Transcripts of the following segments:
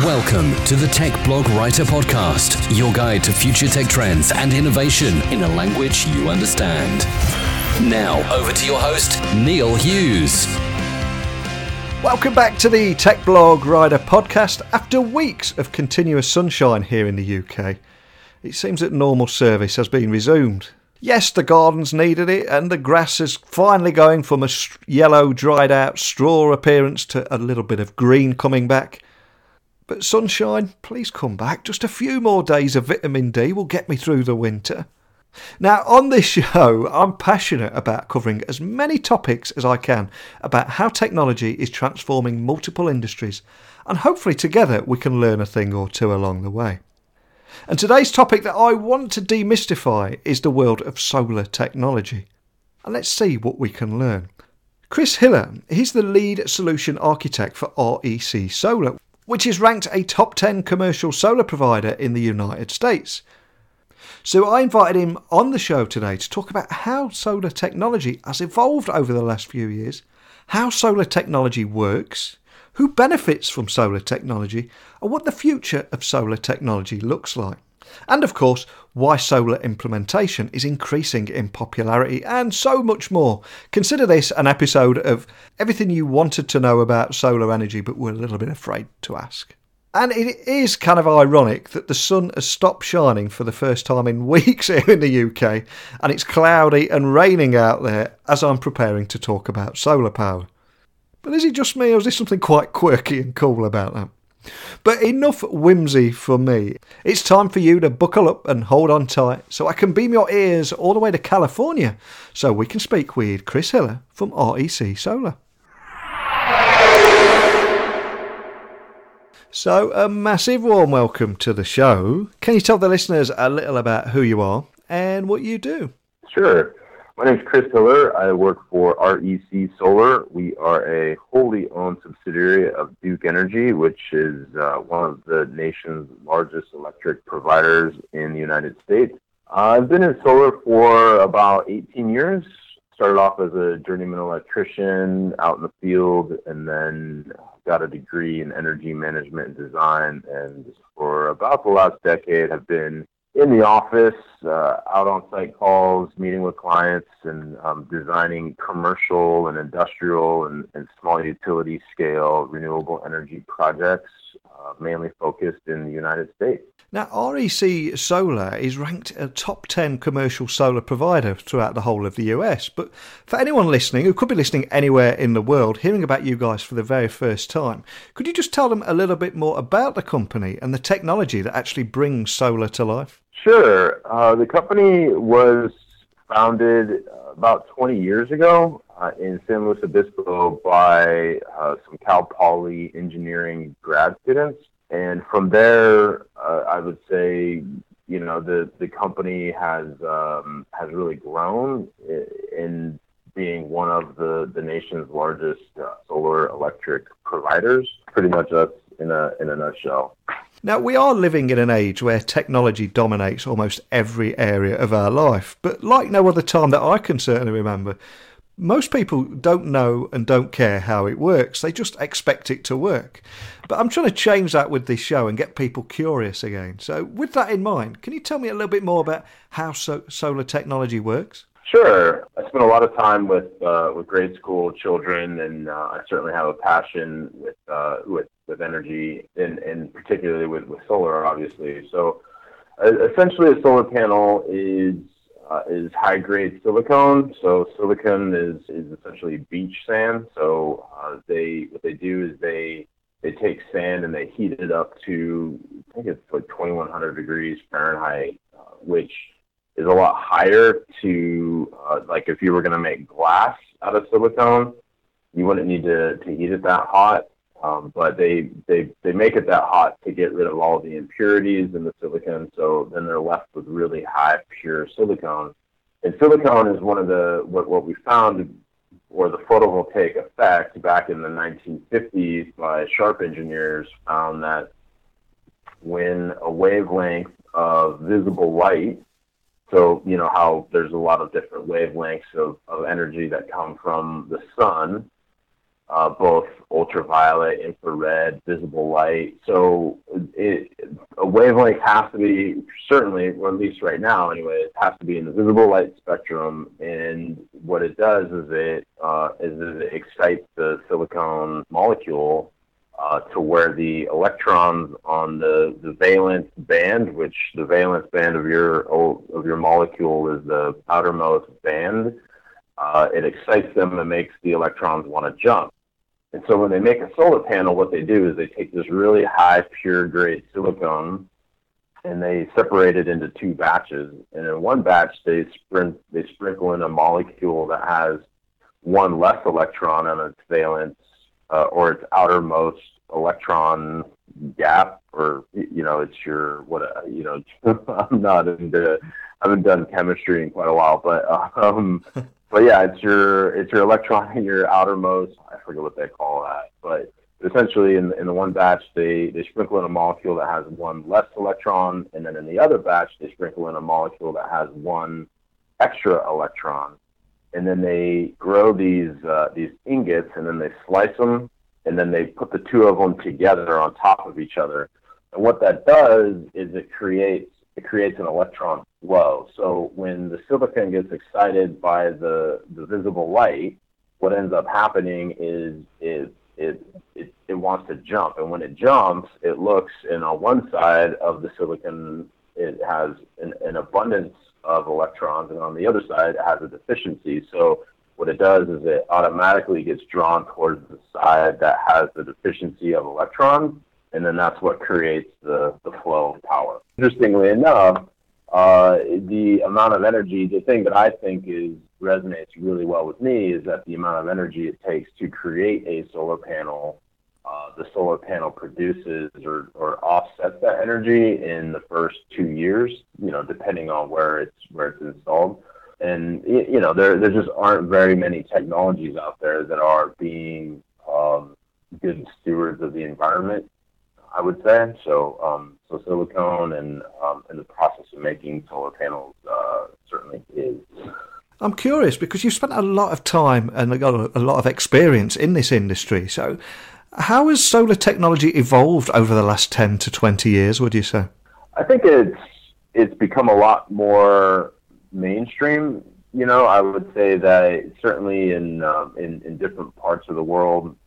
Welcome to the Tech Blog Writer Podcast, your guide to future tech trends and innovation in a language you understand. Now, over to your host, Neil Hughes. Welcome back to the Tech Blog Writer Podcast. After weeks of continuous sunshine here in the UK, it seems that normal service has been resumed. Yes, the gardens needed it, and the grass is finally going from a yellow, dried-out straw appearance to a little bit of green coming back. But sunshine, please come back. Just a few more days of vitamin D will get me through the winter. Now, on this show, I'm passionate about covering as many topics as I can about how technology is transforming multiple industries, and hopefully together we can learn a thing or two along the way. And today's topic that I want to demystify is the world of solar technology. And let's see what we can learn. Chris Hiller, he's the lead solution architect for REC Solar, which is ranked a top 10 commercial solar provider in the United States. So I invited him on the show today to talk about how solar technology has evolved over the last few years, how solar technology works, who benefits from solar technology, and what the future of solar technology looks like. And of course, why solar implementation is increasing in popularity, and so much more. Consider this an episode of everything you wanted to know about solar energy but were a little bit afraid to ask. And it is kind of ironic that the sun has stopped shining for the first time in weeks here in the UK, and it's cloudy and raining out there as I'm preparing to talk about solar power. But is it just me, or is there something quite quirky and cool about that? But enough whimsy for me. It's time for you to buckle up and hold on tight so I can beam your ears all the way to California so we can speak with Chris Hiller from REC Solar. So, a massive warm welcome to the show. Can you tell the listeners a little about who you are and what you do? Sure. My name is Chris Hiller. I work for REC Solar. We are a wholly owned subsidiary of Duke Energy, which is one of the nation's largest electric providers in the United States. I've been in solar for about 18 years. Started off as a journeyman electrician out in the field, and then got a degree in energy management and design. And for about the last decade, have been in the office, out on site calls, meeting with clients, and designing commercial and industrial and small utility scale renewable energy projects, mainly focused in the United States. Now, REC Solar is ranked a top 10 commercial solar provider throughout the whole of the US. But for anyone listening, who could be listening anywhere in the world, hearing about you guys for the very first time, could you just tell them a little bit more about the company and the technology that actually brings solar to life? Sure. The company was founded about 20 years ago in San Luis Obispo by some Cal Poly engineering grad students. And from there, I would say, you know, the company has really grown in being one of the nation's largest solar electric providers. Pretty much us in a nutshell. Now, we are living in an age where technology dominates almost every area of our life, but like no other time that I can certainly remember, most people don't know and don't care how it works. They just expect it to work. But I'm trying to change that with this show and get people curious again. So with that in mind, can you tell me a little bit more about how solar technology works? Sure. I spent a lot of time with grade school children, and I certainly have a passion with energy, and particularly with solar, obviously. So essentially, a solar panel is high-grade silicone. So silicone is essentially beach sand. So what they do is they take sand and they heat it up to, I think it's like 2,100 degrees Fahrenheit, which is a lot higher to, like if you were going to make glass out of silicone, you wouldn't need to heat it that hot. But they make it that hot to get rid of all the impurities in the silicone, so then they're left with really high pure silicone. And silicone is one of what we found, or the photovoltaic effect back in the 1950s by Sharp engineers found that when a wavelength of visible light, so you know how there's a lot of different wavelengths of energy that come from the sun, both ultraviolet, infrared, visible light. So a wavelength has to be, certainly, or at least right now anyway, it has to be in the visible light spectrum. And what it does is it excites the silicon molecule to where the electrons on the valence band, which the valence band of your molecule is the outermost band, it excites them and makes the electrons want to jump. And so when they make a solar panel, what they do is they take this really high pure grade silicon and they separate it into two batches. And in one batch, they sprinkle in a molecule that has one less electron on its valence or its outermost electron gap, or it's your I haven't done chemistry in quite a while, but yeah, it's your electron in your outermost. I forget what they call that, but essentially in the one batch they sprinkle in a molecule that has one less electron, and then in the other batch they sprinkle in a molecule that has one extra electron, and then they grow these ingots, and then they slice them, and then they put the two of them together on top of each other. And what that does is it creates an electron flow. So when the silicon gets excited by the visible light, what ends up happening is it wants to jump. And when it jumps, it looks, and on one side of the silicon, it has an abundance of electrons, and on the other side, it has a deficiency. So what it does is it automatically gets drawn towards the side that has the deficiency of electrons, and then that's what creates the flow of power. Interestingly enough, the amount of energy, the thing that I think resonates really well with me is that the amount of energy it takes to create a solar panel, the solar panel produces or offsets that energy in the first 2 years, depending on where it's installed. And, there just aren't very many technologies out there that are being good stewards of the environment, I would say. So silicone and the process of making solar panels certainly is. I'm curious because you've spent a lot of time and got a lot of experience in this industry. So how has solar technology evolved over the last 10 to 20 years, would you say? I think it's become a lot more mainstream. I would say that certainly in different parts of the world,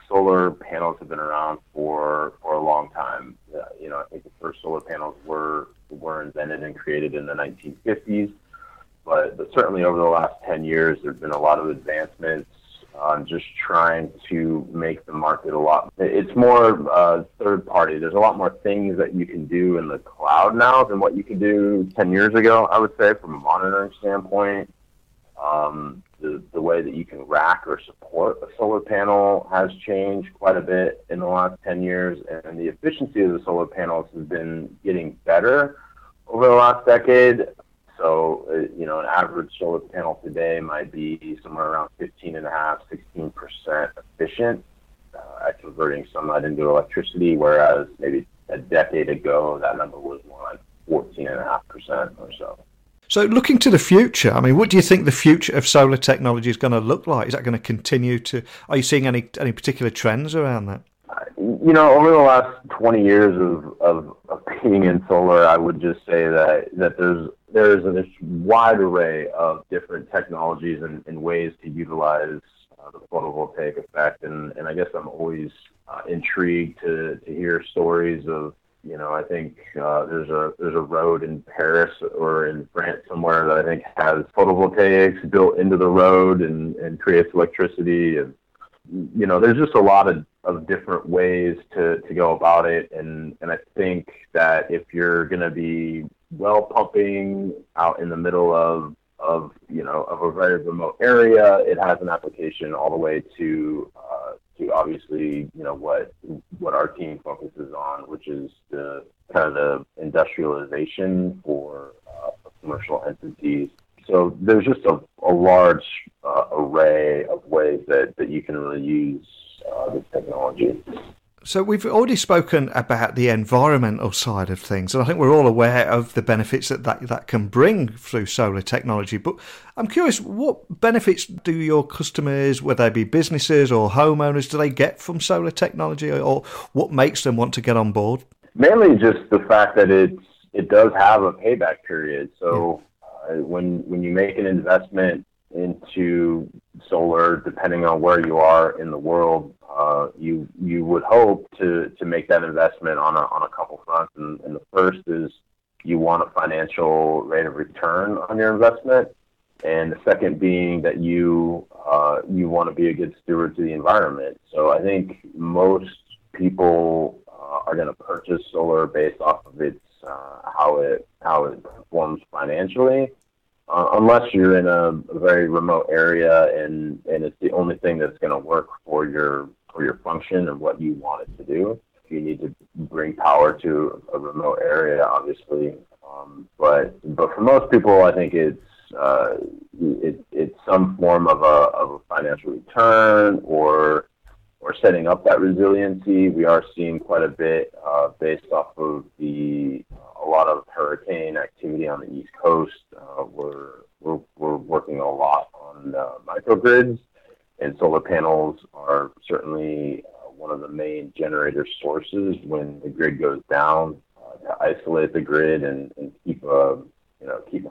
solar panels have been around for a long time. I think the first solar panels were invented and created in the 1950s, but certainly over the last 10 years, there's been a lot of advancements on just trying to make the market it's more third party. There's a lot more things that you can do in the cloud now than what you could do 10 years ago, I would say, from a monitoring standpoint. The way that you can rack or support a solar panel has changed quite a bit in the last 10 years, and the efficiency of the solar panels has been getting better over the last decade. So, an average solar panel today might be somewhere around 15.5%, 16% efficient at converting sunlight into electricity, whereas maybe a decade ago, that number was more like 14.5% or so. So looking to the future, what do you think the future of solar technology is going to look like? Is that going to continue are you seeing any particular trends around that? Over the last 20 years of being in solar, I would just say that there's this wide array of different technologies and ways to utilize the photovoltaic effect. And I guess I'm always intrigued to hear stories of, I think there's a road in Paris or in France somewhere that I think has photovoltaics built into the road and creates electricity. And, there's just a lot of different ways to go about it. And I think that if you're going to be well pumping out in the middle of a very remote area, it has an application all the way to obviously, what our team focuses on, which is the kind of the industrialization for commercial entities. So there's just a large array of ways that you can really use this technology. So we've already spoken about the environmental side of things, and I think we're all aware of the benefits that can bring through solar technology. But I'm curious, what benefits do your customers, whether they be businesses or homeowners, do they get from solar technology, or what makes them want to get on board? Mainly just the fact that it does have a payback period. So when you make an investment into solar, depending on where you are in the world, you would hope to make that investment on a couple fronts. And the first is you want a financial rate of return on your investment. And the second being that you want to be a good steward to the environment. So I think most people are going to purchase solar based off of its how it performs financially. Unless you're in a very remote area and it's the only thing that's going to work for your function and what you want it to do. If you need to bring power to a remote area, obviously. But for most people, I think it's some form of a financial return or setting up that resiliency. We are seeing quite a bit based off of a lot of hurricane activity on the East Coast. We're working a lot on microgrids, and solar panels are certainly one of the main generator sources when the grid goes down, to isolate the grid and keep a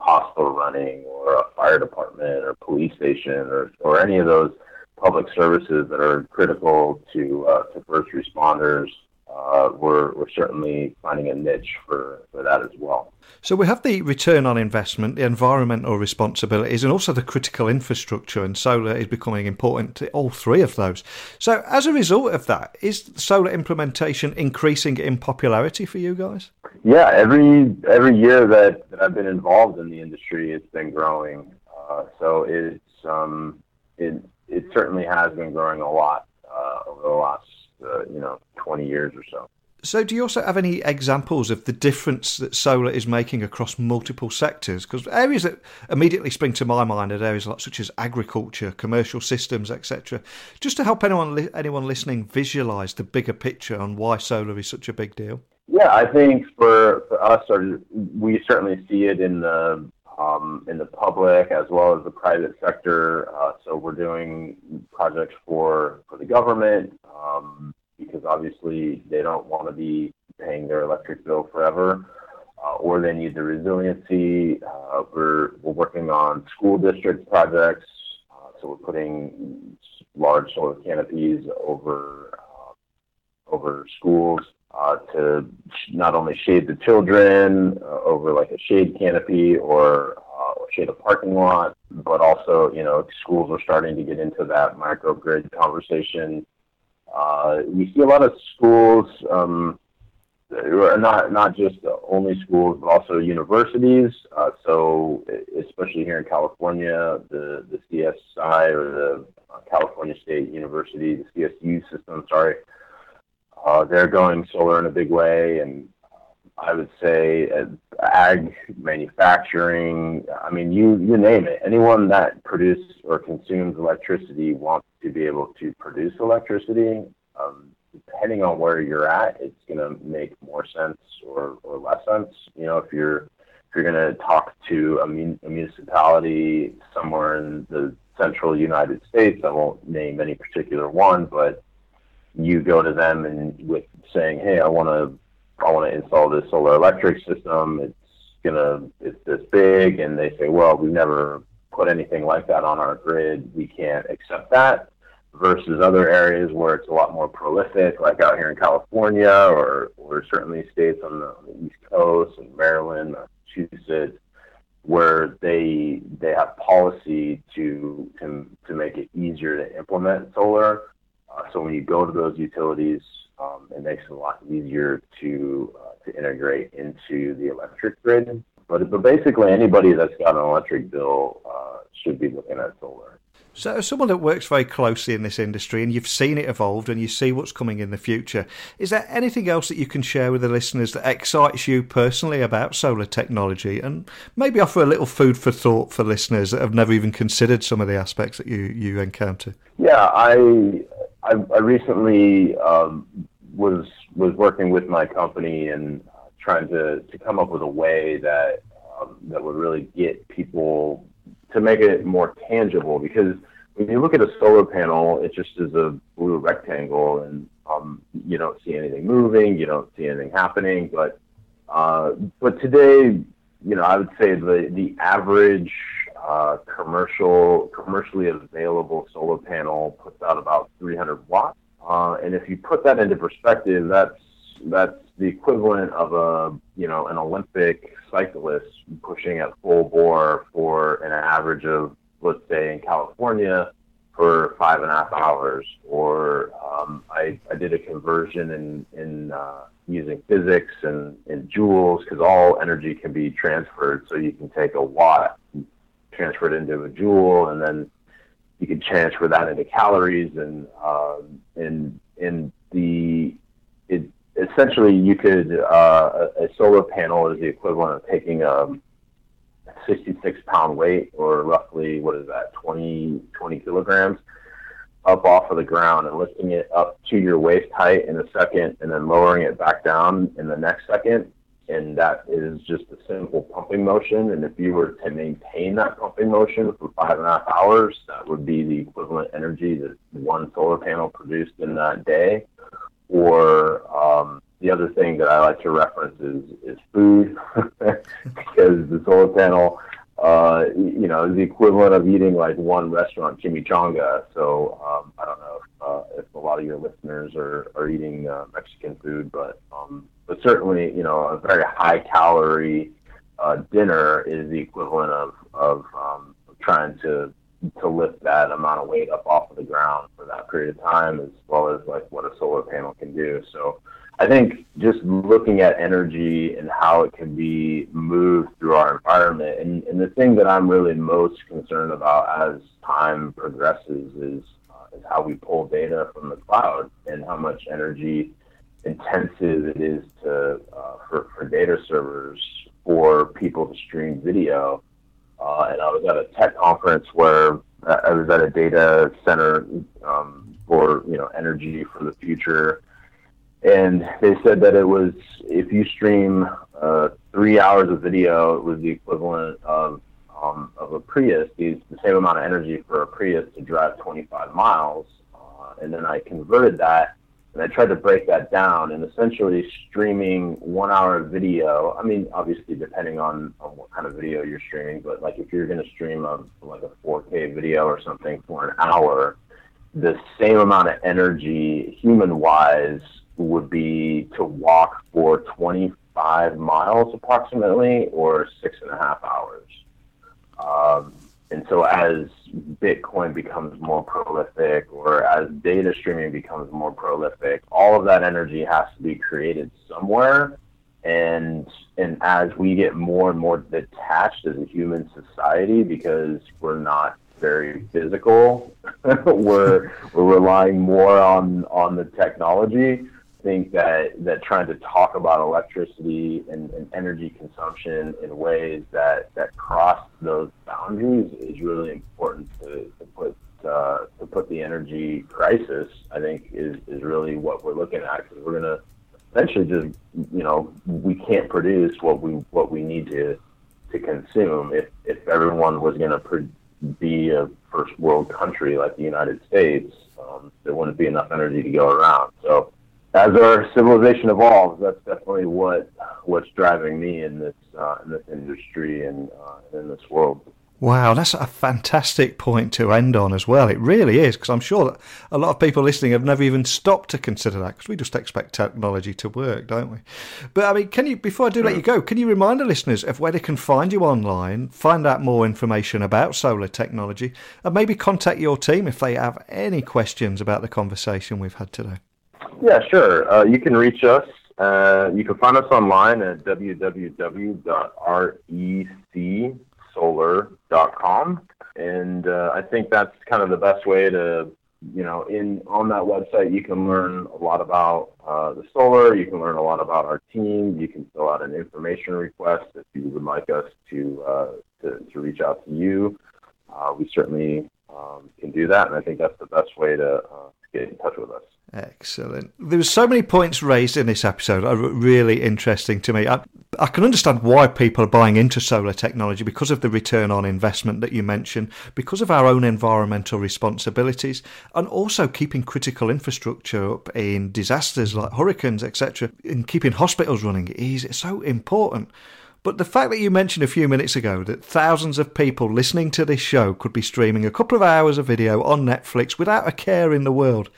hospital running, or a fire department or police station or any of those public services that are critical to first responders. We're certainly finding a niche for that as well. So we have the return on investment, the environmental responsibilities, and also the critical infrastructure, and solar is becoming important to all three of those. So as a result of that, is solar implementation increasing in popularity for you guys? Yeah, every year that I've been involved in the industry, it's been growing. So it certainly has been growing a lot over the last 20 years or so. So do you also have any examples of the difference that solar is making across multiple sectors? Because areas that immediately spring to my mind are areas such as agriculture, commercial systems, etc. Just to help anyone listening visualise the bigger picture on why solar is such a big deal. Yeah, I think for us, we certainly see it in the public as well as the private sector. So we're doing projects for the government, because obviously they don't want to be paying their electric bill forever, or they need the resiliency. We're working on school district projects, so we're putting large solar canopies over schools to not only shade the children over like a shade canopy or shade a parking lot, but also schools are starting to get into that microgrid conversation. We see a lot of schools, not just only schools, but also universities. So especially here in California, the CSI, or the California State University, the CSU system, they're going solar in a big way. And I would say ag, manufacturing, I mean, you name it. Anyone that produces or consumes electricity wants to be able to produce electricity. Depending on where you're at, it's going to make more sense or less sense. If you're going to talk to a municipality somewhere in the central United States, I won't name any particular one, but you go to them and with saying, hey, I want to install this solar electric system. It's this big, and they say, well, we've never put anything like that on our grid. We can't accept that. Versus other areas where it's a lot more prolific, like out here in California, or certainly states on the East Coast, and Maryland, Massachusetts, where they have policy to make it easier to implement solar. So when you go to those utilities, it makes it a lot easier to integrate into the electric grid. But basically, anybody that's got an electric bill should be looking at solar. So as someone that works very closely in this industry, and you've seen it evolved and you see what's coming in the future, is there anything else that you can share with the listeners that excites you personally about solar technology, and maybe offer a little food for thought for listeners that have never even considered some of the aspects that you encounter? Yeah, I recently was working with my company and trying to come up with a way that that would really get people to make it more tangible. Because when you look at a solar panel, it just is a blue rectangle, and you don't see anything moving, you don't see anything happening. But today, I would say the average commercially available solar panel puts out about 300 watts. And if you put that into perspective, that's the equivalent of an Olympic cyclist pushing at full bore for an average of, let's say, in California for 5.5 hours. Or I did a conversion in using physics and joules, because all energy can be transferred. So you can take a watt, transfer it into a joule, and then you can transfer that into calories, essentially you could a solar panel is the equivalent of taking a 66-pound weight, or roughly, what is that, 20 kilograms, up off of the ground and lifting it up to your waist height in a second, and then lowering it back down in the next second. And that is just a simple pumping motion. And if you were to maintain that pumping motion for 5.5 hours, that would be the equivalent energy that one solar panel produced in that day. Or the other thing that I like to reference is food, because the solar panel, is the equivalent of eating like one restaurant chimichanga. So I don't know if a lot of your listeners are eating Mexican food, but certainly, a very high calorie dinner is the equivalent of trying to lift that amount of weight up off of the ground for that period of time, as well as like what a solar panel can do. So I think just looking at energy and how it can be moved through our environment, and the thing that I'm really most concerned about as time progresses is how we pull data from the cloud, and how much energy intensive it is for data servers for people to stream video. And I was at a tech conference where I was at a data center for energy for the future, and they said that it was, if you stream 3 hours of video, it was the equivalent of a Prius, the same amount of energy for a Prius to drive 25 miles. And then I converted that, and I tried to break that down, and essentially streaming 1 hour of video. I mean, obviously depending on what kind of video you're streaming, but like if you're going to stream a 4K video or something for an hour, the same amount of energy human-wise would be to walk for 25 miles approximately, or 6.5 hours. And so as Bitcoin becomes more prolific, or as data streaming becomes more prolific, all of that energy has to be created somewhere. And as we get more and more detached as a human society, because we're not very physical, we're relying more on the technology. I think that trying to talk about electricity and energy consumption in ways that cross those boundaries is really important to put the energy crisis, I think, is really what we're looking at, because we're going to eventually just, we can't produce what we need to consume. If everyone was going to be a first world country like the United States, there wouldn't be enough energy to go around. So as our civilization evolves, that's definitely what's driving me in this industry and in this world. Wow, that's a fantastic point to end on as well. It really is, because I'm sure that a lot of people listening have never even stopped to consider that, because we just expect technology to work, don't we? But I mean, before I do let you go, can you remind the listeners of where they can find you online, find out more information about solar technology, and maybe contact your team if they have any questions about the conversation we've had today? Yeah, sure. You can reach us. You can find us online at www.recsolar.com. And I think that's kind of the best way to, on that website, you can learn a lot about the solar. You can learn a lot about our team. You can fill out an information request if you would like us to reach out to you. We certainly can do that, and I think that's the best way to get in touch with us. Excellent. There were so many points raised in this episode that are really interesting to me. I can understand why people are buying into solar technology because of the return on investment that you mentioned, because of our own environmental responsibilities, and also keeping critical infrastructure up in disasters like hurricanes, etc., and keeping hospitals running is so important. But the fact that you mentioned a few minutes ago that thousands of people listening to this show could be streaming a couple of hours of video on Netflix without a care in the world,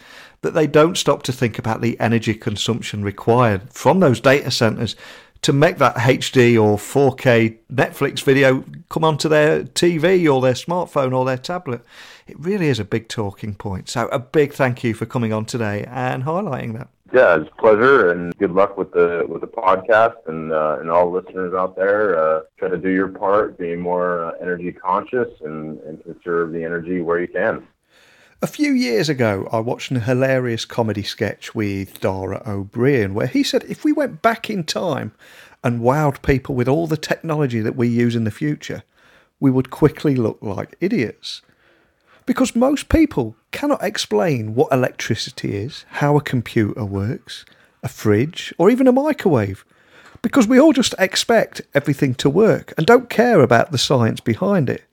that they don't stop to think about the energy consumption required from those data centres to make that HD or 4K Netflix video come onto their TV or their smartphone or their tablet. It really is a big talking point. So a big thank you for coming on today and highlighting that. Yeah, it's a pleasure, and good luck with the podcast and all listeners out there. Try to do your part, being more energy conscious and conserve the energy where you can. A few years ago, I watched a hilarious comedy sketch with Dara Ó Briain where he said if we went back in time and wowed people with all the technology that we use in the future, we would quickly look like idiots. Because most people cannot explain what electricity is, how a computer works, a fridge, or even a microwave. Because we all just expect everything to work and don't care about the science behind it.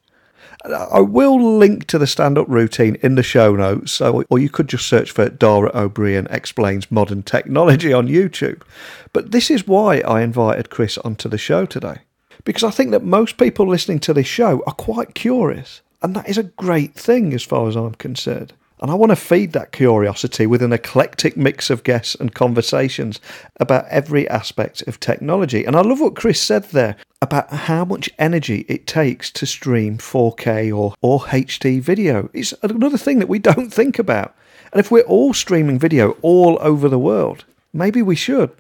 I will link to the stand-up routine in the show notes, or you could just search for Dara Ó Briain Explains Modern Technology on YouTube. But this is why I invited Chris onto the show today. Because I think that most people listening to this show are quite curious. And that is a great thing as far as I'm concerned. And I want to feed that curiosity with an eclectic mix of guests and conversations about every aspect of technology. And I love what Chris said there about how much energy it takes to stream 4K or HD video. It's another thing that we don't think about. And if we're all streaming video all over the world, maybe we should.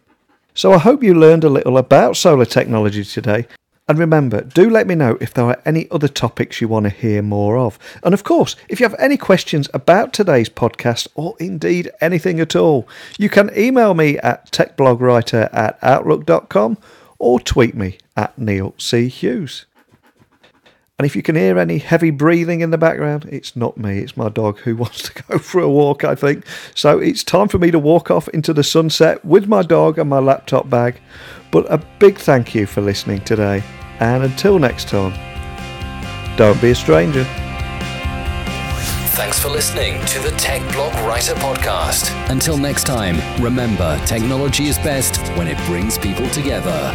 So I hope you learned a little about solar technology today. And remember, do let me know if there are any other topics you want to hear more of. And of course, if you have any questions about today's podcast, or indeed anything at all, you can email me at techblogwriter@outlook.com or tweet me at Neil C. Hughes. And if you can hear any heavy breathing in the background, it's not me, it's my dog who wants to go for a walk, I think. So it's time for me to walk off into the sunset with my dog and my laptop bag. But a big thank you for listening today. And until next time, don't be a stranger. Thanks for listening to the Tech Blog Writer Podcast. Until next time, remember, technology is best when it brings people together.